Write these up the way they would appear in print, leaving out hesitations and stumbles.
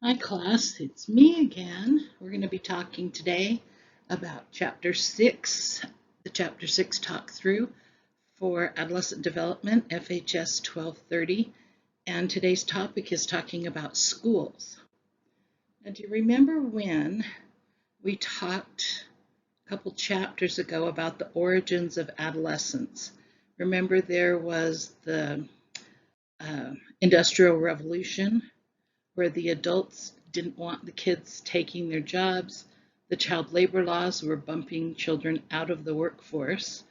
Hi class, it's me again. We're going to be talking today about Chapter 6, the Chapter 6 talk through for Adolescent Development, FHS 1230, and today's topic is talking about schools. Now, do you remember when we talked a couple chapters ago about the origins of adolescence? Remember there was the Industrial Revolution, where the adults didn't want the kids taking their jobs. The child labor laws were bumping children out of the workforce.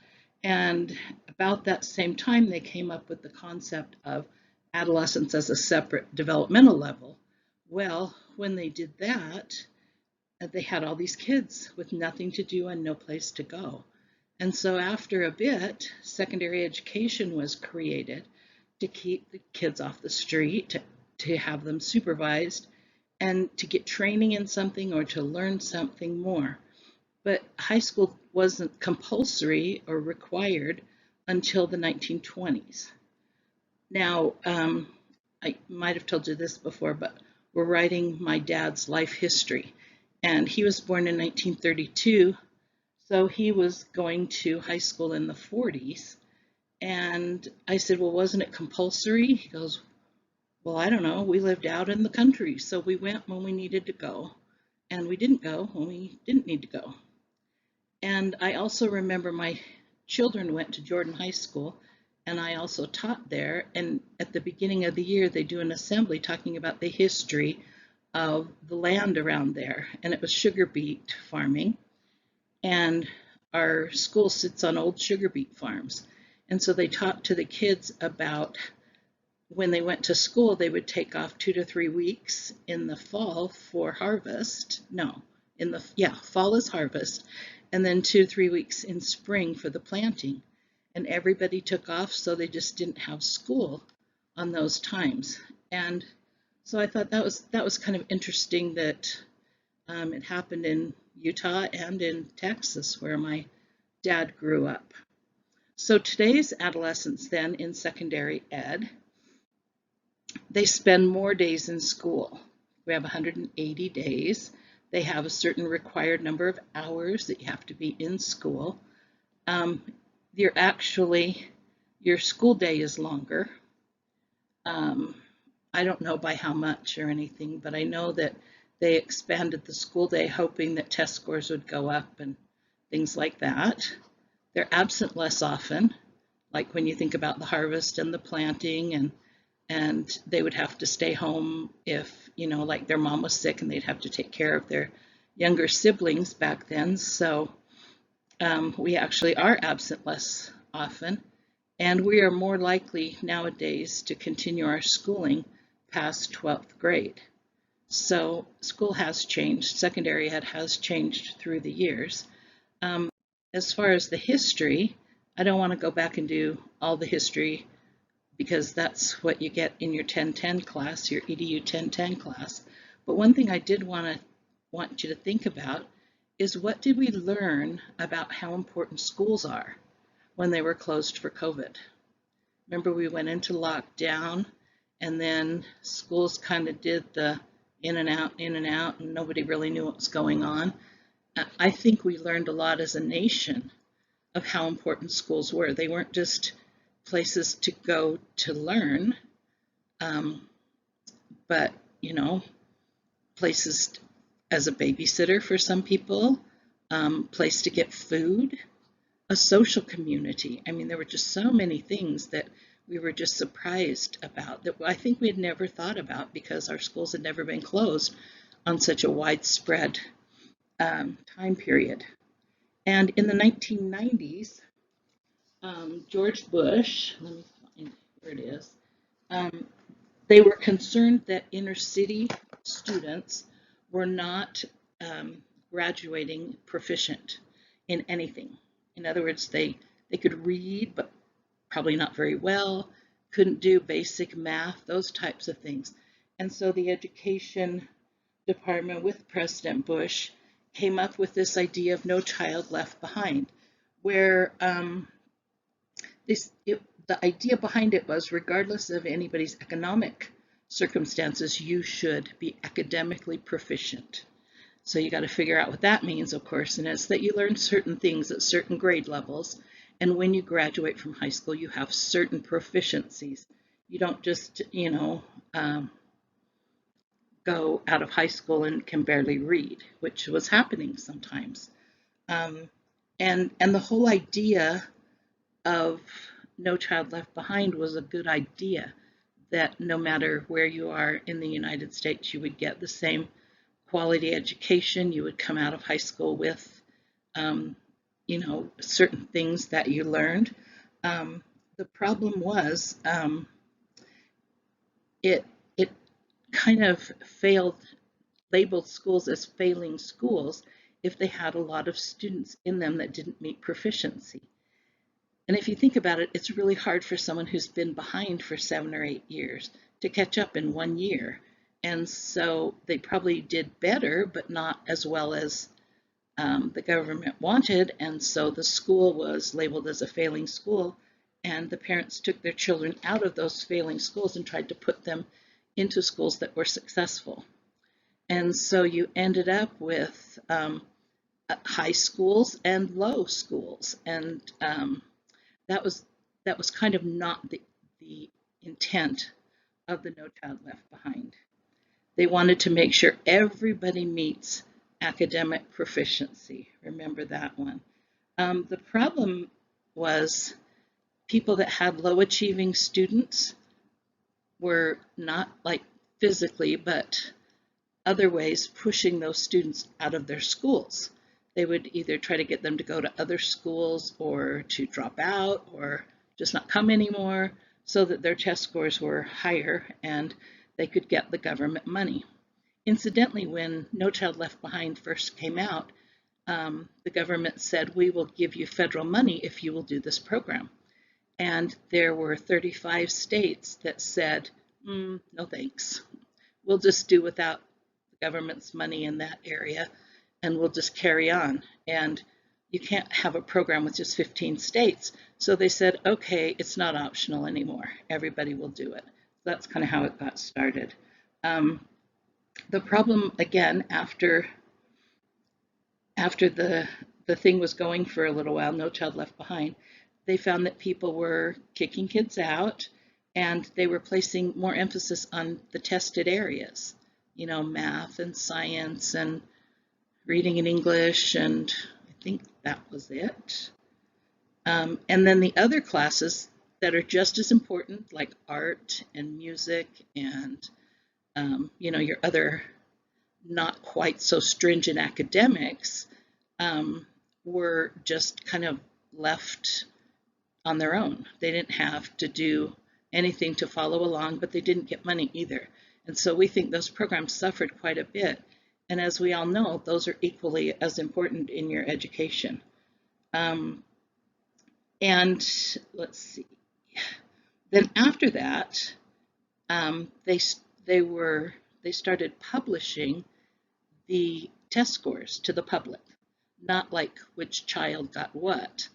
And about that same time, they came up with the concept of adolescence as a separate developmental level. Well, when they did that, they had all these kids with nothing to do and no place to go. And so after a bit, secondary education was created to keep the kids off the street, to have them supervised, and to get training in something or to learn something more. But high school wasn't compulsory or required until the 1920s. Now, I might have told you this before, but we're writing my dad's life history. And he was born in 1932, so he was going to high school in the 40s. And I said, well, wasn't it compulsory? He goes, well, I don't know. We lived out in the country, so we went when we needed to go, and we didn't go when we didn't need to go. And I also remember my children went to Jordan High School, and I also taught there. And at the beginning of the year, they do an assembly talking about the history of the land around there, and it was sugar beet farming. And our school sits on old sugar beet farms. And so they talked to the kids about when they went to school, they would take off 2 to 3 weeks in the fall for harvest. No, fall is harvest, and then 2 to 3 weeks in spring for the planting. And everybody took off, so they just didn't have school on those times. And so I thought that was kind of interesting that it happened in Utah and in Texas, where my dad grew up. So today's adolescents then in secondary ed, they spend more days in school. We have 180 days. They have a certain required number of hours that you have to be in school. Your school day is longer. I don't know by how much or anything, but I know that they expanded the school day hoping that test scores would go up and things like that. They're absent less often, like when you think about the harvest and the planting, and they would have to stay home if, like their mom was sick and they'd have to take care of their younger siblings back then. So we actually are absent less often, and we are more likely nowadays to continue our schooling past 12th grade. So school has changed. Secondary ed has changed through the years. As far as the history, I don't want to go back and do all the history because that's what you get in your 1010 class, your EDU 1010 class. But one thing I did want you to think about is, what did we learn about how important schools are when they were closed for COVID? Remember, we went into lockdown, and then schools kind of did the in and out, and nobody really knew what was going on. I think we learned a lot as a nation of how important schools were. They weren't just places to go to learn, but, places as a babysitter for some people, place to get food, a social community. I mean, there were just so many things that we were just surprised about that I think we had never thought about because our schools had never been closed on such a widespread time period. And in the 1990s, George Bush, let me find where it is, they were concerned that inner city students were not graduating proficient in anything. In other words, they could read, but probably not very well, couldn't do basic math, those types of things. And so the education department with President Bush came up with this idea of no child left behind, where the idea behind it was, regardless of anybody's economic circumstances, you should be academically proficient. So you got to figure out what that means, of course, and it's that you learn certain things at certain grade levels. And when you graduate from high school, you have certain proficiencies. You don't just, go out of high school and can barely read, which was happening sometimes. Um, and the whole idea of No Child Left Behind was a good idea, that no matter where you are in the United States, you would get the same quality education. You would come out of high school with, certain things that you learned. The problem was it it kind of failed, labeled schools as failing schools if they had a lot of students in them that didn't meet proficiency. And if you think about it, it's really hard for someone who's been behind for 7 or 8 years to catch up in 1 year. And so they probably did better, but not as well as the government wanted. And so the school was labeled as a failing school. And the parents took their children out of those failing schools and tried to put them into schools that were successful. And so you ended up with high schools and low schools. And that was kind of not the intent of the No Child Left Behind. They wanted to make sure everybody meets academic proficiency. Remember that one. The problem was people that had low achieving students were not like physically, but other ways pushing those students out of their schools. They would either try to get them to go to other schools or to drop out or just not come anymore so that their test scores were higher and they could get the government money. Incidentally, when No Child Left Behind first came out, the government said, we will give you federal money if you will do this program. And there were 35 states that said, no thanks. We'll just do without the government's money in that area, and we'll just carry on. And you can't have a program with just 15 states. So they said, okay, it's not optional anymore. Everybody will do it. That's kind of how it got started. The problem, again, after the thing was going for a little while, No Child Left Behind, they found that people were kicking kids out and they were placing more emphasis on the tested areas, math and science and reading and English, and I think that was it. And then the other classes that are just as important, like art and music and, your other not quite so stringent academics, were just kind of left on their own. They didn't have to do anything to follow along, but they didn't get money either. And so we think those programs suffered quite a bit. And as we all know, those are equally as important in your education. And let's see. Then after that, they started publishing the test scores to the public, not like which child got what,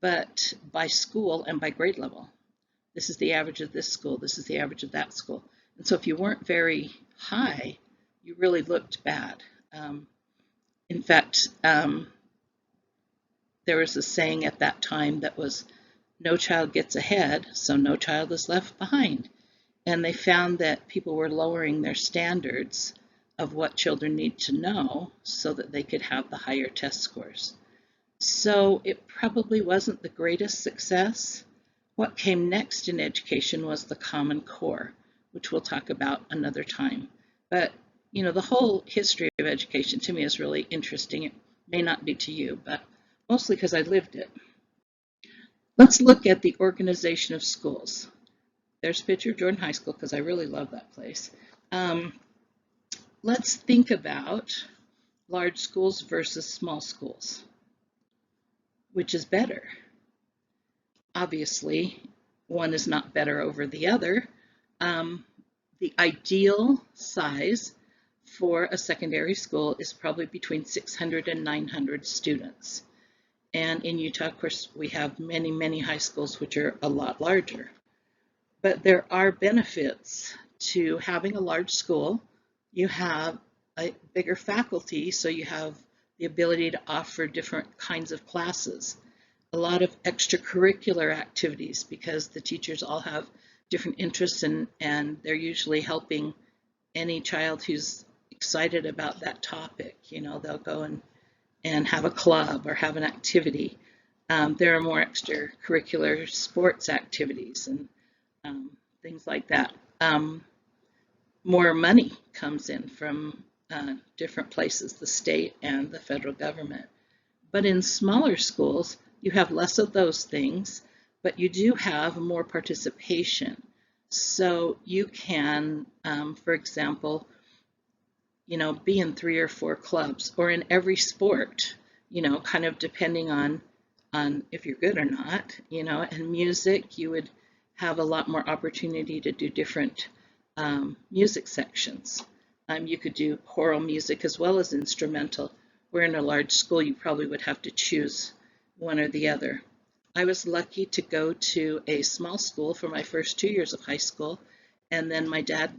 but by school and by grade level. This is the average of this school. This is the average of that school. And so if you weren't very high, you really looked bad. In fact, there was a saying at that time that was, no child gets ahead, so no child is left behind. And they found that people were lowering their standards of what children need to know so that they could have the higher test scores. So it probably wasn't the greatest success. What came next in education was the Common Core, which we'll talk about another time. But the whole history of education to me is really interesting. It may not be to you, but mostly because I lived it. Let's look at the organization of schools. There's a picture of Jordan High School because I really love that place. Let's think about large schools versus small schools. Which is better? Obviously, one is not better over the other. The ideal size for a secondary school is probably between 600 and 900 students. And in Utah, of course, we have many, many high schools which are a lot larger. But there are benefits to having a large school. You have a bigger faculty, so you have the ability to offer different kinds of classes, a lot of extracurricular activities because the teachers all have different interests and they're usually helping any child who's excited about that topic. You know, they'll go and have a club or have an activity. There are more extracurricular sports activities and things like that. More money comes in from different places, the state and the federal government. But in smaller schools, you have less of those things, but you do have more participation. So you can, for example, be in 3 or 4 clubs or in every sport, kind of depending on if you're good or not, and music, you would have a lot more opportunity to do different music sections. You could do choral music as well as instrumental, where in a large school you probably would have to choose one or the other. I was lucky to go to a small school for my first 2 years of high school, and then my dad,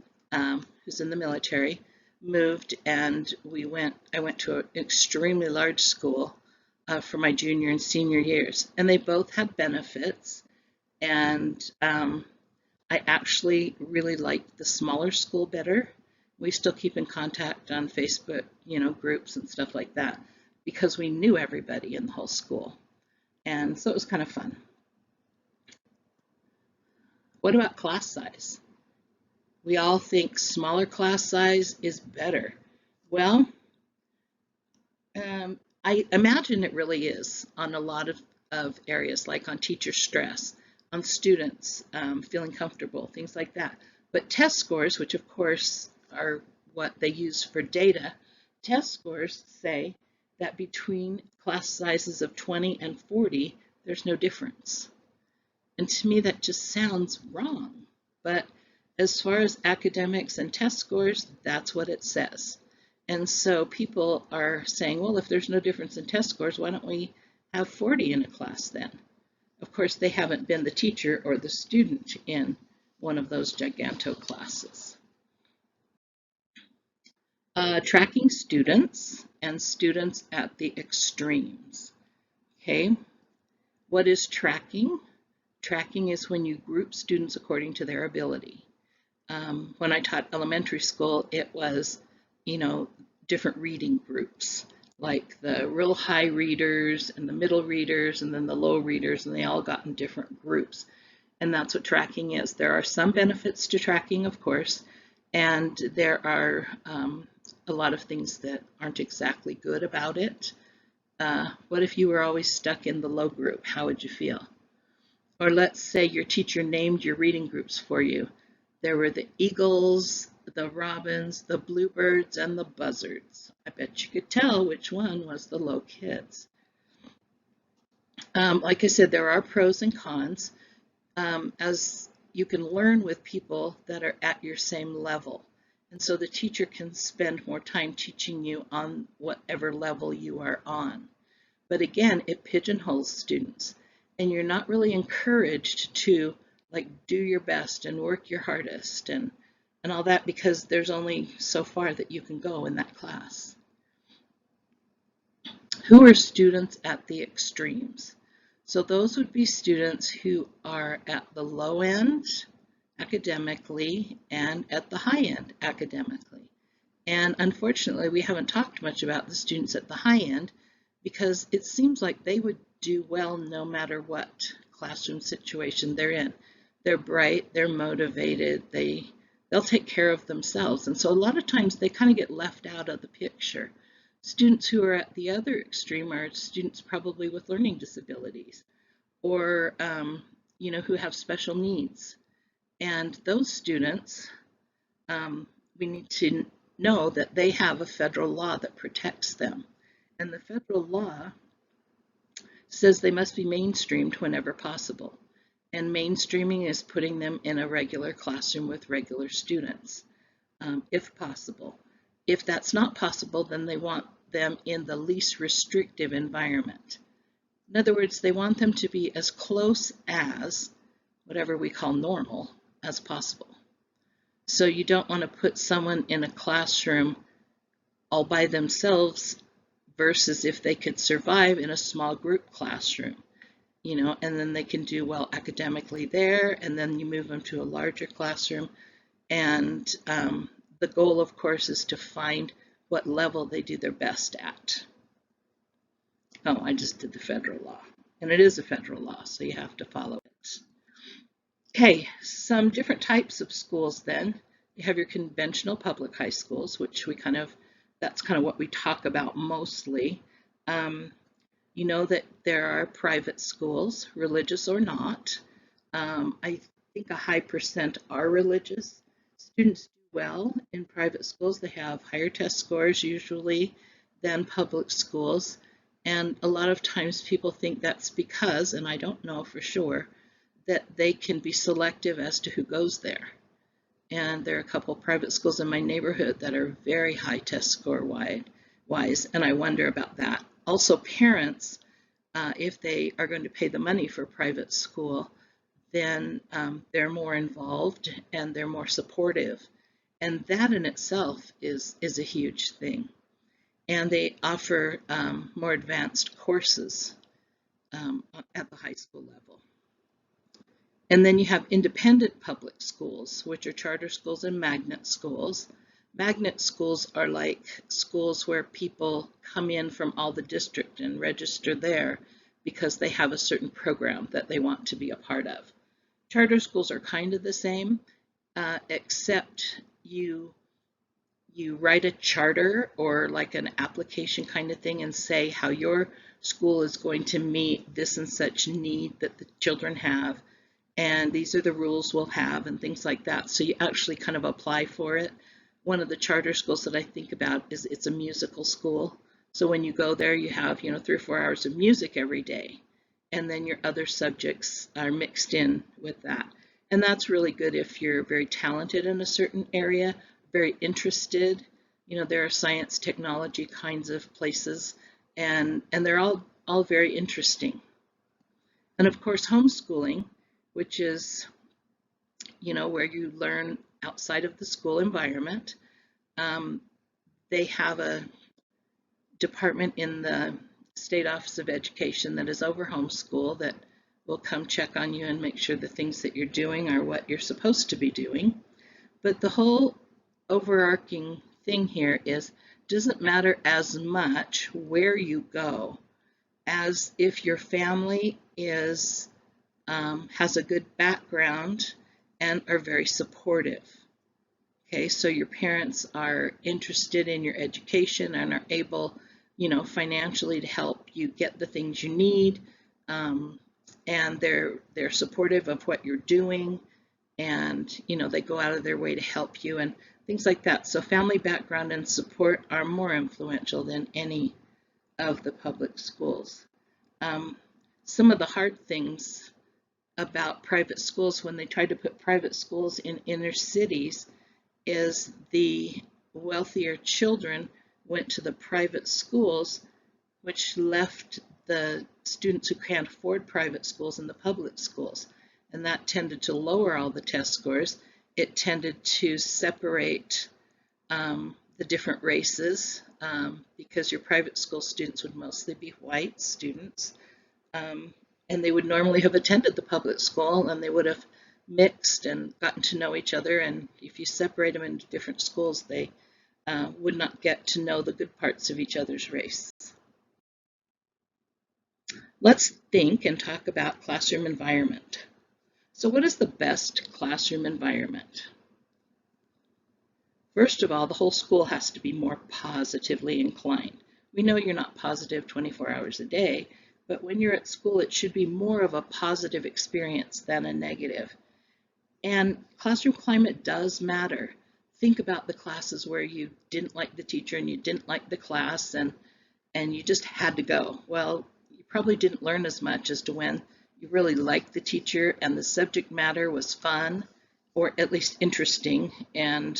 who's in the military, moved and I went to an extremely large school for my junior and senior years, and they both had benefits, and I actually really liked the smaller school better. We still keep in contact on Facebook, groups and stuff like that, because we knew everybody in the whole school. And so it was kind of fun. What about class size? We all think smaller class size is better. Well, I imagine it really is on a lot of areas, like on teacher stress, on students feeling comfortable, things like that. But test scores, which of course are what they use for data, test scores say that between class sizes of 20 and 40, there's no difference. And to me, that just sounds wrong. But as far as academics and test scores, that's what it says. And so people are saying, well, if there's no difference in test scores, why don't we have 40 in a class then? Of course, they haven't been the teacher or the student in one of those giganto classes. Tracking students and students at the extremes. Okay, what is tracking? Tracking is when you group students according to their ability. When I taught elementary school, it was, different reading groups, like the real high readers and the middle readers and then the low readers, and they all got in different groups. And that's what tracking is. There are some benefits to tracking, of course, and there are a lot of things that aren't exactly good about it. What if you were always stuck in the low group? How would you feel? Or let's say your teacher named your reading groups for you. There were the eagles, the robins, the bluebirds, and the buzzards. I bet you could tell which one was the low kids. Like I said, there are pros and cons, as you can learn with people that are at your same level. And so the teacher can spend more time teaching you on whatever level you are on. But again, it pigeonholes students, and you're not really encouraged to do your best and work your hardest and all that, because there's only so far that you can go in that class. Who are students at the extremes? So those would be students who are at the low end academically and at the high end academically. And unfortunately, we haven't talked much about the students at the high end, because it seems like they would do well no matter what classroom situation they're in. They're bright, they're motivated, they'll take care of themselves. And so a lot of times they kind of get left out of the picture. Students who are at the other extreme are students probably with learning disabilities or who have special needs. And those students, we need to know that they have a federal law that protects them. And the federal law says they must be mainstreamed whenever possible. And mainstreaming is putting them in a regular classroom with regular students, if possible. If that's not possible, then they want them in the least restrictive environment. In other words, they want them to be as close as whatever we call normal as possible. So you don't want to put someone in a classroom all by themselves versus if they could survive in a small group classroom, and then they can do well academically there, and then you move them to a larger classroom. And the goal, of course, is to find what level they do their best at. Oh, I just did the federal law. And it is a federal law, so you have to follow it. Okay, some different types of schools then. You have your conventional public high schools, which that's kind of what we talk about mostly. You know that there are private schools, religious or not. I think a high percent are religious. Students do well in private schools. They have higher test scores usually than public schools. And a lot of times people think that's because, and I don't know for sure, that they can be selective as to who goes there. And there are a couple of private schools in my neighborhood that are very high test score wise, and I wonder about that. Also, parents, if they are going to pay the money for private school, then they're more involved and they're more supportive. And that in itself is a huge thing. And they offer more advanced courses at the high school level. And then you have independent public schools, which are charter schools and magnet schools. Magnet schools are like schools where people come in from all the district and register there because they have a certain program that they want to be a part of. Charter schools are kind of the same, except you write a charter or like an application kind of thing and say how your school is going to meet this and such need that the children have, and these are the rules we'll have and things like that. So you actually kind of apply for it. One of the charter schools that I think about is it's a musical school. So when you go there, you have 3 or 4 hours of music every day, and then your other subjects are mixed in with that. And that's really good if you're very talented in a certain area, very interested. There are science, technology kinds of places, and they're all very interesting. And of course, homeschooling, which is, where you learn outside of the school environment. They have a department in the State Office of Education that is over homeschool that will come check on you and make sure the things that you're doing are what you're supposed to be doing. But the whole overarching thing here is, doesn't matter as much where you go as if your family is has a good background and are very supportive. Okay, so your parents are interested in your education and are able, financially to help you get the things you need, and they're supportive of what you're doing, and they go out of their way to help you and things like that. So family background and support are more influential than any of the public schools. Some of the hard things about private schools when they tried to put private schools in inner cities is the wealthier children went to the private schools, which left the students who can't afford private schools in the public schools. And that tended to lower all the test scores. It tended to separate the different races because your private school students would mostly be white students. And they would normally have attended the public school and they would have mixed and gotten to know each other. And if you separate them into different schools, they would not get to know the good parts of each other's race. Let's think and talk about classroom environment. So what is the best classroom environment? First of all, the whole school has to be more positively inclined. We know you're not positive 24 hours a day, but when you're at school, it should be more of a positive experience than a negative. And classroom climate does matter. Think about the classes where you didn't like the teacher and you didn't like the class and you just had to go. Well, you probably didn't learn as much as to when you really liked the teacher and the subject matter was fun or at least interesting. And,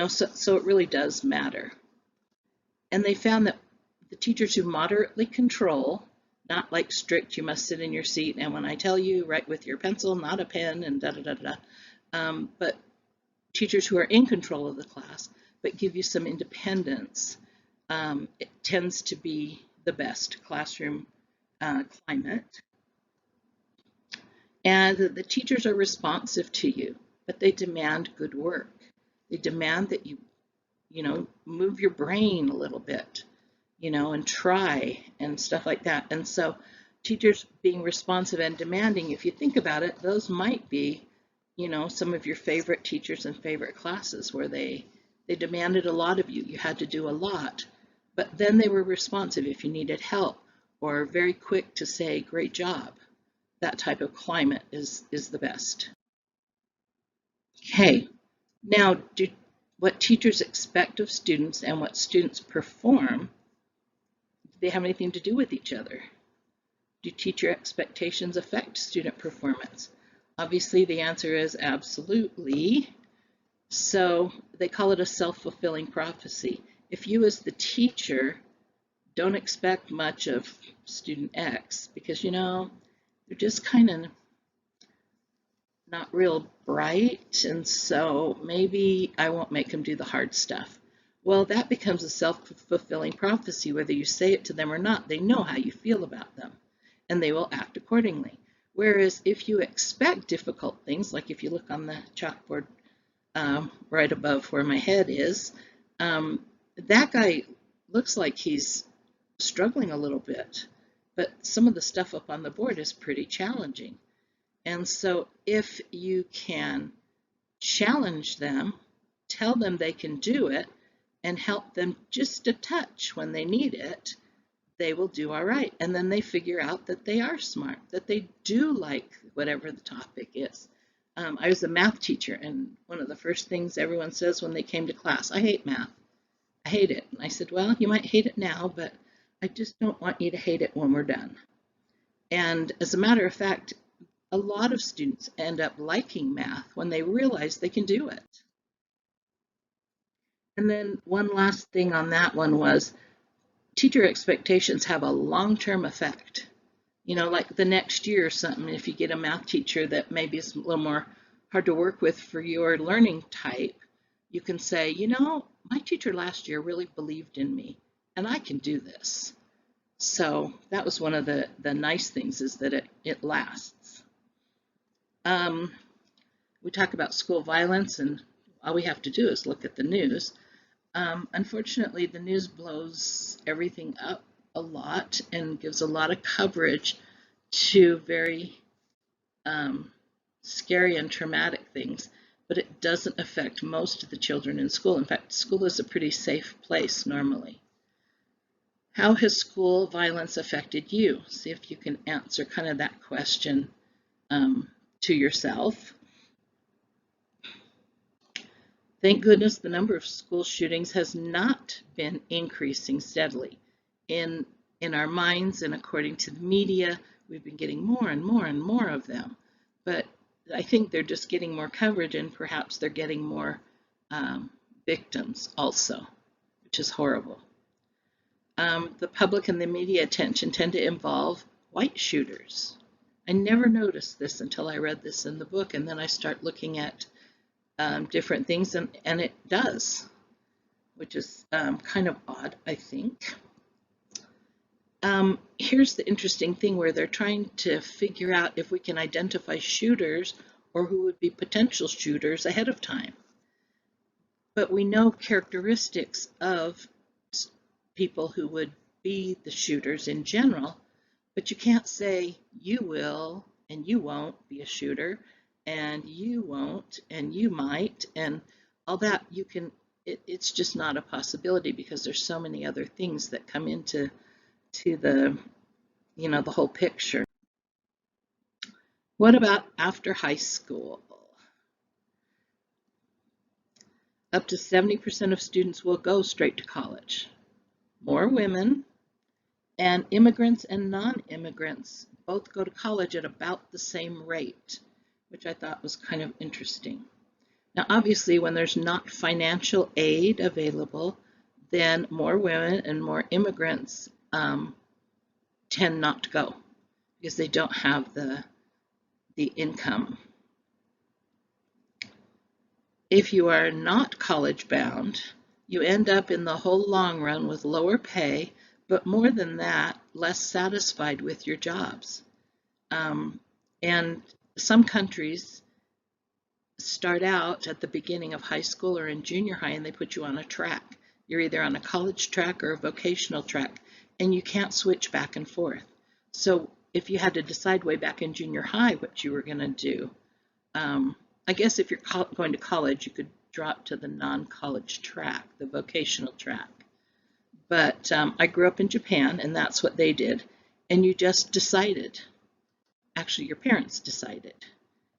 so it really does matter. And they found that the teachers who moderately control, not like strict, you must sit in your seat, and when I tell you, write with your pencil, not a pen, and da-da-da-da. But teachers who are in control of the class, but give you some independence, it tends to be the best classroom climate. And the teachers are responsive to you, but they demand good work. They demand that you move your brain a little bit, and try and stuff like that. And so teachers being responsive and demanding, if you think about it, those might be, some of your favorite teachers and favorite classes where they demanded a lot of you. You had to do a lot, but then they were responsive if you needed help, or very quick to say, great job. That type of climate is the best. Okay, now what teachers expect of students and what students perform, do they have anything to do with each other? Do teacher expectations affect student performance? Obviously, the answer is absolutely. So they call it a self-fulfilling prophecy. If you as the teacher don't expect much of student X because, they're just kind of not real bright, and so maybe I won't make them do the hard stuff. Well, that becomes a self-fulfilling prophecy. Whether you say it to them or not, they know how you feel about them, and they will act accordingly. Whereas if you expect difficult things, like if you look on the chalkboard right above where my head is, that guy looks like he's struggling a little bit, but some of the stuff up on the board is pretty challenging. And so if you can challenge them, tell them they can do it, and help them just a touch when they need it, they will do all right. And then they figure out that they are smart, that they do like whatever the topic is. I was a math teacher, and one of the first things everyone says when they came to class, I hate math. I hate it. And I said, well, you might hate it now, but I just don't want you to hate it when we're done. And as a matter of fact, a lot of students end up liking math when they realize they can do it. And then one last thing on that one was teacher expectations have a long-term effect. Like the next year or something, if you get a math teacher that maybe is a little more hard to work with for your learning type, you can say, my teacher last year really believed in me, and I can do this. So that was one of the nice things, is that it lasts. We talk about school violence, and all we have to do is look at the news. Unfortunately, the news blows everything up a lot and gives a lot of coverage to very scary and traumatic things, but it doesn't affect most of the children in school. In fact, school is a pretty safe place normally. How has school violence affected you? See if you can answer kind of that question to yourself. Thank goodness the number of school shootings has not been increasing steadily. In our minds and according to the media, we've been getting more and more and more of them. But I think they're just getting more coverage, and perhaps they're getting more victims also, which is horrible. The public and the media attention tend to involve white shooters. I never noticed this until I read this in the book, and then I start looking at different things, and it does, which is kind of odd, I think. Here's the interesting thing where they're trying to figure out if we can identify shooters or who would be potential shooters ahead of time. But we know characteristics of people who would be the shooters in general, but you can't say you will and you won't be a shooter, and you won't and you might, and all that. It's just not a possibility, because there's so many other things that come into the the whole picture. What about after high school? Up to 70% of students will go straight to college. More women, and immigrants and non-immigrants both go to college at about the same rate, which I thought was kind of interesting. Now, obviously, when there's not financial aid available, then more women and more immigrants tend not to go because they don't have the income. If you are not college bound, you end up in the whole long run with lower pay, but more than that, less satisfied with your jobs. And some countries start out at the beginning of high school or in junior high and they put you on a track. You're either on a college track or a vocational track, and you can't switch back and forth. So if you had to decide way back in junior high what you were going to do, I guess if you're going to college, you could drop to the non-college track, the vocational track. But I grew up in Japan, and that's what they did. And you just decided. Actually, your parents decided.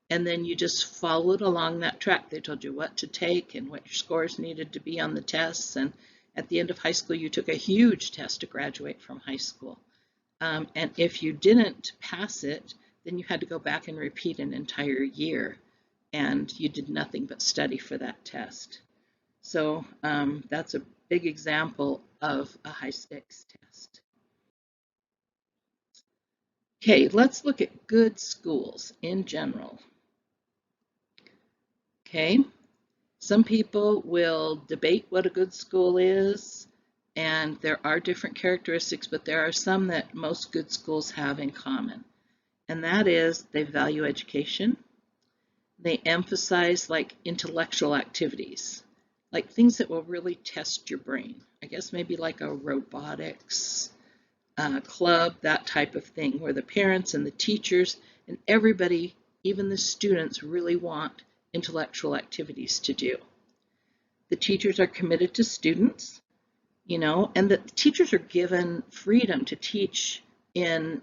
And then you just followed along that track. They told you what to take and what your scores needed to be on the tests. And at the end of high school, you took a huge test to graduate from high school. And if you didn't pass it, then you had to go back and repeat an entire year. And you did nothing but study for that test. So that's a big example of a high-stakes test. Okay, let's look at good schools in general. Okay, some people will debate what a good school is, and there are different characteristics, but there are some that most good schools have in common. And that is they value education. They emphasize like intellectual activities, like things that will really test your brain. I guess maybe like a robotics club, that type of thing, where the parents and the teachers and everybody, even the students, really want intellectual activities to do. The teachers are committed to students, and the teachers are given freedom to teach in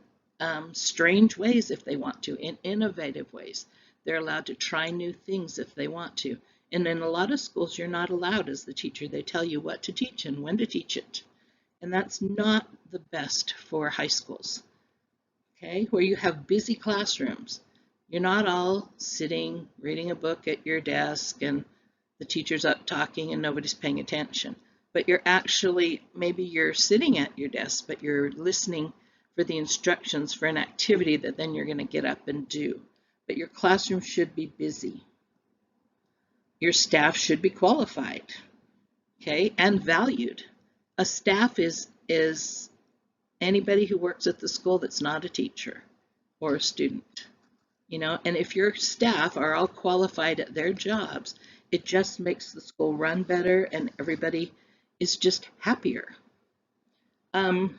strange ways if they want to, in innovative ways. They're allowed to try new things if they want to. And in a lot of schools, you're not allowed as the teacher. They tell you what to teach and when to teach it. And that's not the best for high schools, okay, where you have busy classrooms. You're not all sitting, reading a book at your desk, and the teacher's up talking and nobody's paying attention. But you're actually, maybe you're sitting at your desk, but you're listening for the instructions for an activity that then you're going to get up and do. But your classroom should be busy. Your staff should be qualified, okay, and valued. A staff is anybody who works at the school that's not a teacher or a student, and if your staff are all qualified at their jobs, it just makes the school run better and everybody is just happier. And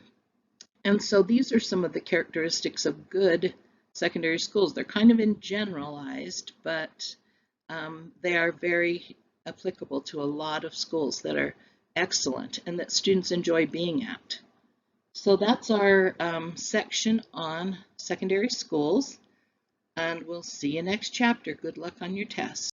so these are some of the characteristics of good secondary schools. They're kind of in generalized, but they are very applicable to a lot of schools that are excellent and that students enjoy being at. So that's our section on secondary schools, and we'll see you next chapter. Good luck on your test.